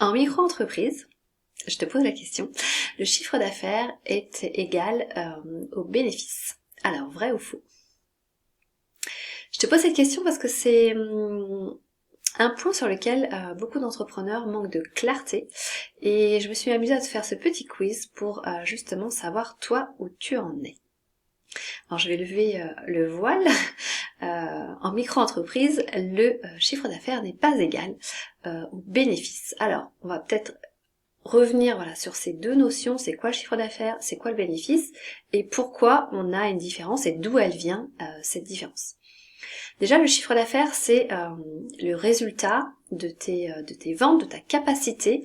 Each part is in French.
En micro-entreprise, je te pose la question, le chiffre d'affaires est égal au bénéfice. Alors, vrai ou faux? Je te pose cette question parce que c'est un point sur lequel beaucoup d'entrepreneurs manquent de clarté et je me suis amusée à te faire ce petit quiz pour justement savoir toi où tu en es. Alors je vais lever le voile. En micro-entreprise, le chiffre d'affaires n'est pas égal au bénéfice. Alors, on va peut-être revenir sur ces deux notions, c'est quoi le chiffre d'affaires, c'est quoi le bénéfice, et pourquoi on a une différence et d'où elle vient cette différence. Déjà, le chiffre d'affaires, c'est le résultat de tes ventes, de ta capacité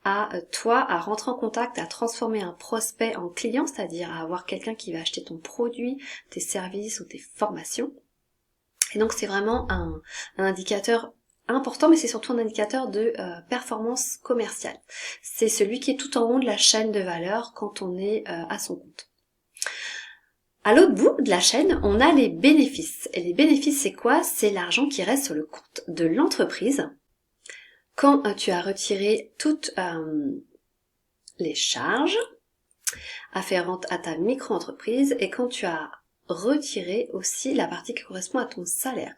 à toi à rentrer en contact, à transformer un prospect en client, c'est-à-dire à avoir quelqu'un qui va acheter ton produit, tes services ou tes formations. Et donc c'est vraiment un indicateur important, mais c'est surtout un indicateur de performance commerciale. C'est celui qui est tout en haut de la chaîne de valeur quand on est à son compte. À l'autre bout de la chaîne, on a les bénéfices. Et les bénéfices, c'est quoi? C'est l'argent qui reste sur le compte de l'entreprise quand tu as retiré toutes les charges afférentes à ta micro-entreprise et quand tu as retiré aussi la partie qui correspond à ton salaire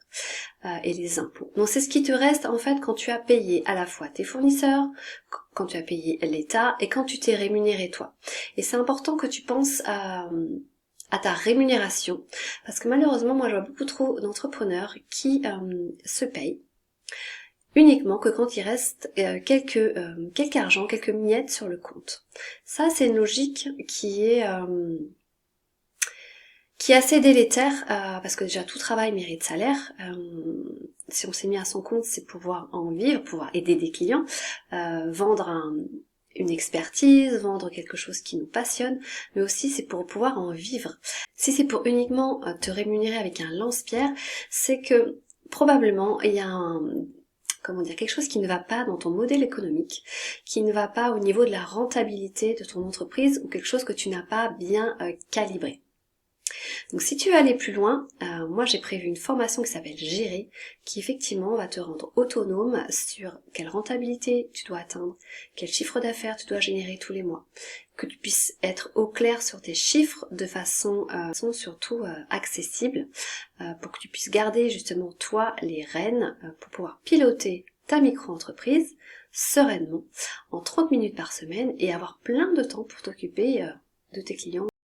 et les impôts. Donc c'est ce qui te reste en fait quand tu as payé à la fois tes fournisseurs, quand tu as payé l'État et quand tu t'es rémunéré toi. Et c'est important que tu penses à ta rémunération parce que malheureusement moi je vois beaucoup trop d'entrepreneurs qui se payent uniquement que quand il reste quelques argent, quelques miettes sur le compte. Ça c'est une logique qui est assez délétère parce que déjà tout travail mérite salaire. Si on s'est mis à son compte, c'est pouvoir en vivre, pouvoir aider des clients, vendre une expertise, vendre quelque chose qui nous passionne, mais aussi c'est pour pouvoir en vivre. Si c'est pour uniquement te rémunérer avec un lance-pierre, c'est que probablement il y a quelque chose qui ne va pas dans ton modèle économique, qui ne va pas au niveau de la rentabilité de ton entreprise ou quelque chose que tu n'as pas bien calibré. Donc si tu veux aller plus loin, moi j'ai prévu une formation qui s'appelle Gérer, qui effectivement va te rendre autonome sur quelle rentabilité tu dois atteindre, quel chiffre d'affaires tu dois générer tous les mois, que tu puisses être au clair sur tes chiffres de façon surtout accessible, pour que tu puisses garder justement toi les rênes pour pouvoir piloter ta micro-entreprise sereinement en 30 minutes par semaine et avoir plein de temps pour t'occuper de tes clients.